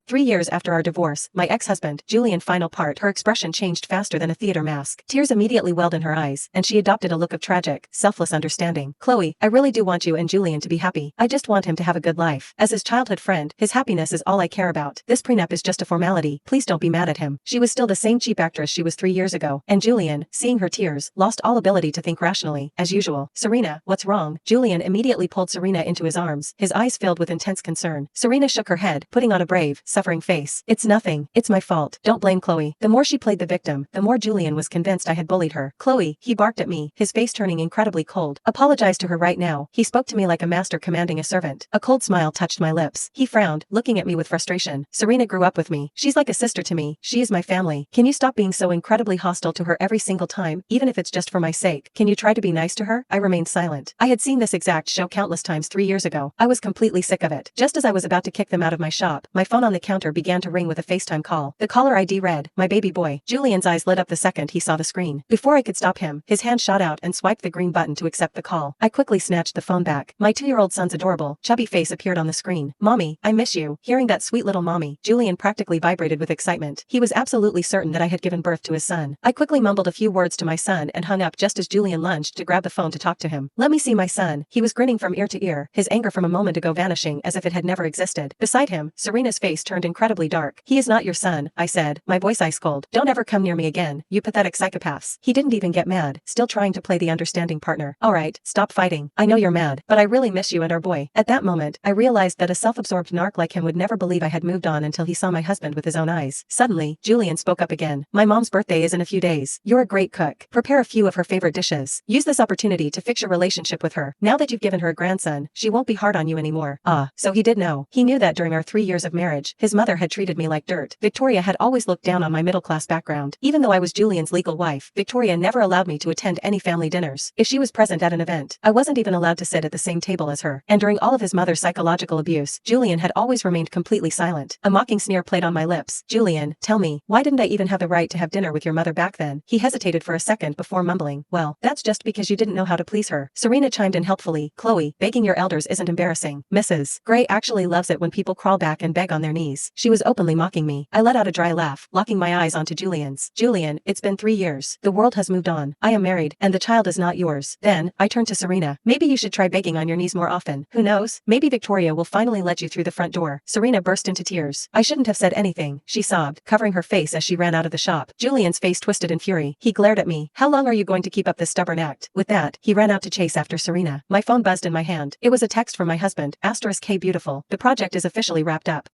3 years after our divorce, my ex-husband, Julian. Final part. Her expression changed faster than a theater mask. Tears immediately welled in her eyes, and she adopted a look of tragic, selfless understanding. Chloe, I really do want you and Julian to be happy. I just want him to have a good life. As his childhood friend, his happiness is all I care about. This prenup is just a formality. Please don't be mad at him. She was still the same cheap actress she was 3 years ago, and Julian, seeing her tears, lost all ability to think rationally. As usual, Serena, what's wrong? Julian immediately pulled Serena into his arms, his eyes filled with intense concern. Serena shook her head, putting on a brave, suffering face. It's nothing. It's my fault. Don't blame Chloe. The more she played the victim, the more Julian was convinced I had bullied her. Chloe, he barked at me, his face turning incredibly cold. Apologize to her right now. He spoke to me like a master commanding a servant. A cold smile touched my lips. He frowned, looking at me with frustration. Serena grew up with me. She's like a sister to me. She is my family. Can you stop being so incredibly hostile to her every single time, even if it's just for my sake? Can you try to be nice to her? I remained silent. I had seen this exact show countless times 3 years ago. I was completely sick of it. Just as I was about to kick them out of my shop, my phone on the counter began to ring with a FaceTime call. The caller ID read, "My baby boy." Julian's eyes lit up the second he saw the screen. Before I could stop him, his hand shot out and swiped the green button to accept the call. I quickly snatched the phone back. My 2-year-old son's adorable, chubby face appeared on the screen. "Mommy, I miss you." Hearing that sweet little mommy, Julian practically vibrated with excitement. He was absolutely certain that I had given birth to his son. I quickly mumbled a few words to my son and hung up just as Julian lunged to grab the phone to talk to him. "Let me see my son." He was grinning from ear to ear, his anger from a moment ago vanishing as if it had never existed. Beside him, Serena's face turned incredibly dark. "He is not your son," I said, my voice ice cold. "Don't ever come near me again, you pathetic psychopaths." He didn't even get mad, still trying to play the understanding partner. "Alright, stop fighting. I know you're mad, but I really miss you and our boy." At that moment, I realized that a self-absorbed narc like him would never believe I had moved on until he saw my husband with his own eyes. Suddenly, Julian spoke up again. "My mom's birthday is in a few days. You're a great cook. Prepare a few of her favorite dishes. Use this opportunity to fix your relationship with her. Now that you've given her a grandson, she won't be hard on you anymore." Ah, so he did know. He knew that during our 3 years of marriage, his mother had treated me like dirt. Victoria had always looked down on my middle-class background. Even though I was Julian's legal wife, Victoria never allowed me to attend any family dinners. If she was present at an event, I wasn't even allowed to sit at the same table as her. And during all of his mother's psychological abuse, Julian had always remained completely silent. A mocking sneer played on my lips. "Julian, tell me, why didn't I even have the right to have dinner with your mother back then?" He hesitated for a second before mumbling, "Well, that's just because you didn't know how to please her." Serena chimed in helpfully, "Chloe, begging your elders isn't embarrassing. Mrs. Gray actually loves it when people crawl back and beg on their knees." She was openly mocking me. I let out a dry laugh, locking my eyes onto Julian's. "Julian, it's been 3 years. The world has moved on. I am married, and the child is not yours." Then, I turned to Serena. "Maybe you should try begging on your knees more often. Who knows? Maybe Victoria will finally let you through the front door." Serena burst into tears. "I shouldn't have said anything," she sobbed, covering her face as she ran out of the shop. Julian's face twisted in fury. He glared at me. "How long are you going to keep up this stubborn act?" With that, he ran out to chase after Serena. My phone buzzed in my hand. It was a text from my husband, *K beautiful. The project is officially wrapped up.